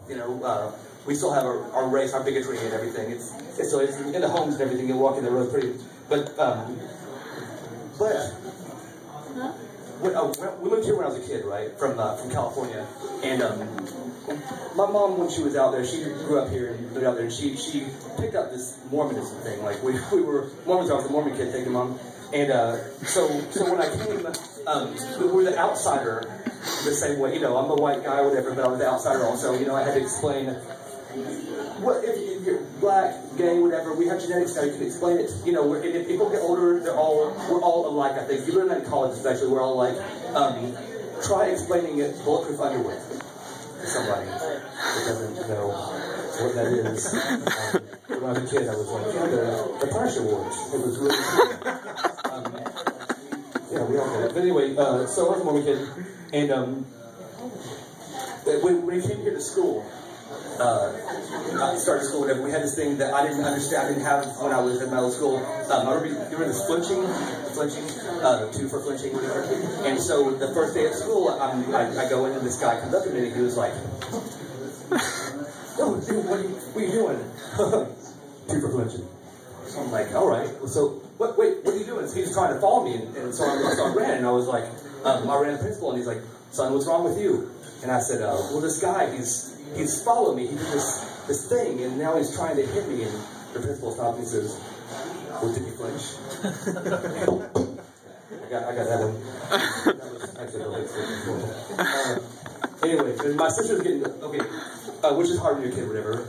You know, we still have our race, our bigotry and everything. It's in the homes and everything. You walk in the road pretty, but we moved here when I was a kid, right, from California, and my mom, when she was out there, she grew up here and lived out there, and she picked up this Mormonism thing. Like we were Mormons. I was a Mormon kid, thank you, Mom. And so when I came, we were the outsider the same way. You know, I'm a white guy, whatever, but I was the outsider also. You know, I had to explain what if you're black, gay, whatever. We have genetics now. You can explain it. You know, and if people get older, we're all alike. I think you learn that in college. Actually, we're all alike. Try explaining it bulletproof underwear to somebody that doesn't know what that is. When I was a kid, I was like, yeah, the Punisher Wars. It was really cool. Yeah, we all did it. But anyway, so I was a Mormon kid, and when he came here to school, I started school, whatever, we had this thing that I didn't understand, I didn't have when I was in middle school. I remember this flinching, 2 for flinching, whatever. And so the first day of school, I go in and this guy comes up to me and he was like, "Oh, dude, what are you doing?" 2 for flinching. So I'm like, all right. So what are you doing? So he was trying to follow me, and so I ran, and I was like, I ran the principal, and he's like, "Son, what's wrong with you?" And I said, well, this guy, he's followed me. He did this thing, and now he's trying to hit me. And the principal stopped me and says, "Well, did you flinch?" I got that one. That was actually really exciting. Anyway, my sister's getting, okay, which is hard when you're a kid, whatever.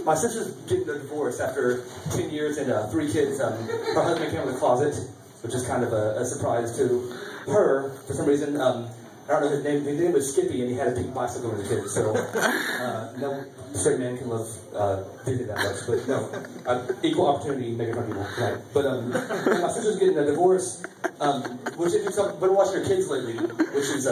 My sister's getting a divorce after 10 years and 3 kids. Her husband came out of the closet, which is kind of a surprise to her. For some reason, I don't know his name. His name was Skippy, and he had a pink bicycle when he was a kid. So no straight man can love Disney that much. But no, equal opportunity making fun of people. Right. But my sister's getting a divorce, which if you've been watching your kids lately, which is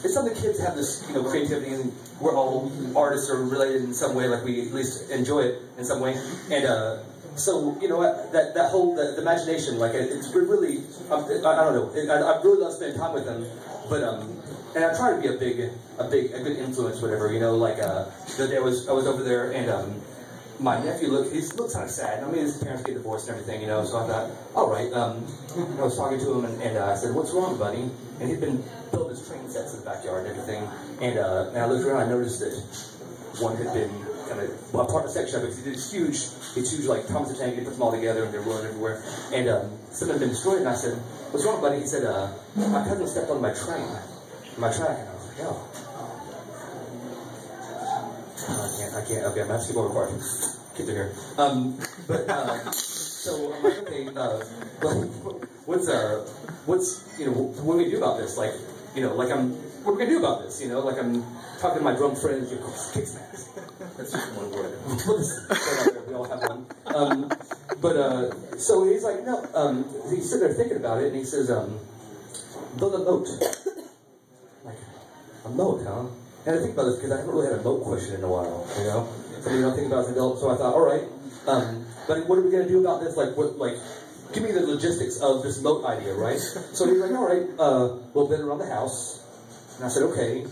it's something kids have this creativity, and we're all artists or related in some way. Like we at least enjoy it in some way, and. So, you know, that whole, the imagination, like, it's really, I don't know, I really love spending time with them, but, and I try to be a good influence, whatever, you know, like, the day I was over there, and, my nephew he looks kind of sad. I mean, his parents get divorced and everything, you know, so I thought, all right, I was talking to him, and I said, "What's wrong, buddy?" And he'd been building his train sets in the backyard and everything, and I looked around, I noticed that one had been kind of a part of the section of it. It's huge, like Thomas the Tank. He puts them all together, and they're rolling everywhere. And some had been destroyed. And I said, "What's wrong, buddy?" He said, "My cousin stepped on my track." And I was like, "Oh, I can't. Okay, I'm asking more required. Kids are here." So I'm like, okay, what's what do we do about this? Like, what are we gonna do about this? Like I'm talking to my drunk friends. Kick snacks. That's just one word. We all have one. So he's like, no. He's sitting there thinking about it, and he says, "Build a moat." Like, a moat, huh? And I think about this because I haven't really had a moat question in a while, Something I think about as an adult. So I thought, all right, but what are we gonna do about this? Like, give me the logistics of this moat idea, right? So he's like, all right, we'll build it around the house. And I said, okay.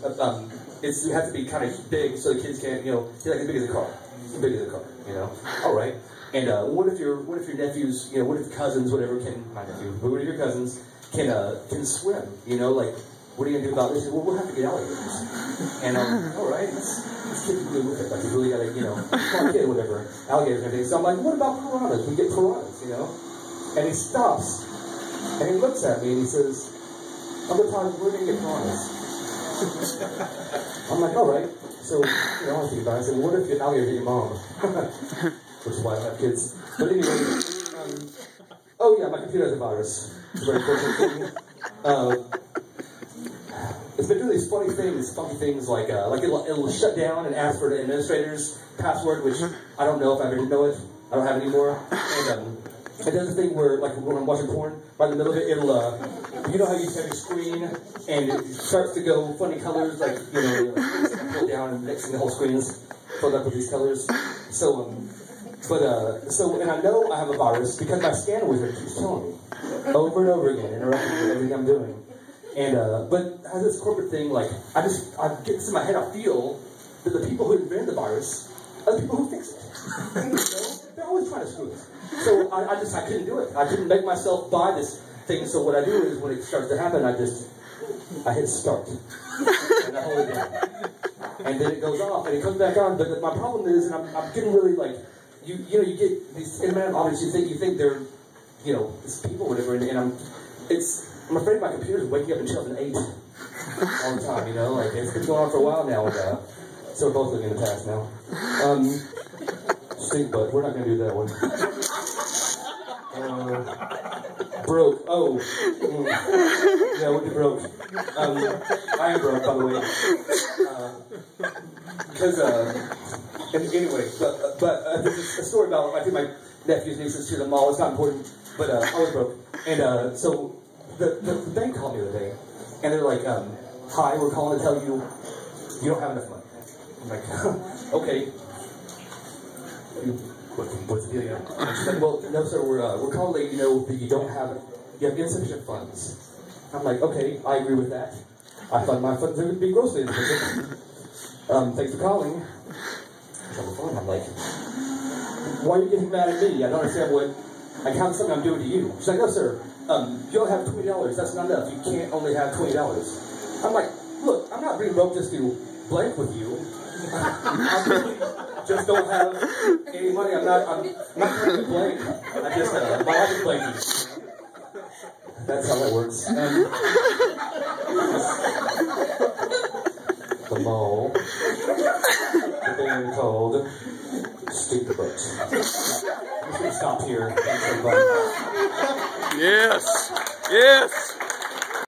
You have to be kind of big so the kids can't, like as big as a car. Big as a car, All right. And what if your nephews, what if cousins, whatever, my nephew, but what if your cousins can swim? Like, what are you gonna do about this? Well, we'll have to get alligators. And all right, this kid can deal with it. Like, he's really gotta, small kid, whatever, alligators and everything. So I'm like, what about piranhas? We get piranhas, And he stops and he looks at me and he says, "Other times we're gonna get piranhas." I'm like, all right. So, I was thinking about it. I said, what if the alligator hit your mom? Which is why I have kids. But anyway, oh yeah, my computer has a virus. It's a very important thing. It's been doing these funny things, funky things like it'll shut down and ask for the administrator's password, which I don't know if I ever did know it. I don't have it anymore. And it does a thing where, like when I'm watching porn, right in the middle of it, it'll, you know how you have your screen and it starts to go funny colors, like, pull down and next thing the whole screen is filled up with these colors. So, and I know I have a virus because my scanner wizard keeps telling me over and over again, interrupting with everything I'm doing. And, but as this corporate thing, like, I get this in my head, I feel the people who invent the virus are the people who fix it. You know? They're always trying to screw us. So I couldn't do it. I couldn't make myself buy this thing. So what I do is when it starts to happen, I hit start. And I hold it down. And then it goes off, and it comes back on. But my problem is, and I'm getting really like, you get these internet objects, you think they're, these people, whatever, and I'm afraid my computer's waking up in 2008 all the time, like it's been going on for a while now, and so we're both looking in the past now. Stink butt, we're not going to do that one. Broke, oh, yeah, we'll be broke. I am broke, by the way. Because, anyway, but there's a story about, I took my nephews and nieces to the mall, it's not important, but I was broke. And so the bank called me the other day, and they're like, hi, we're calling to tell you you don't have enough money. I'm like, okay. What's the deal? She's like, well, no, sir, we're calling to let you know that you have insufficient funds. I'm like, okay, I agree with that. I thought my funds would be grossly insufficient. Thanks for calling. On the phone, I'm like, why are you getting mad at me? I don't understand I have something I'm doing to you. She's like, no, sir, you don't have $20. That's not enough. You can't only have $20. I'm like, look, I'm not being broke just to blank with you. I really just don't have any money. I'm not trying to blank. I just, my life is blanking. That's how that works. The mall, the band called Stupid Butt. I'm just going to stop here. Thanks, everybody. Yes. Yes.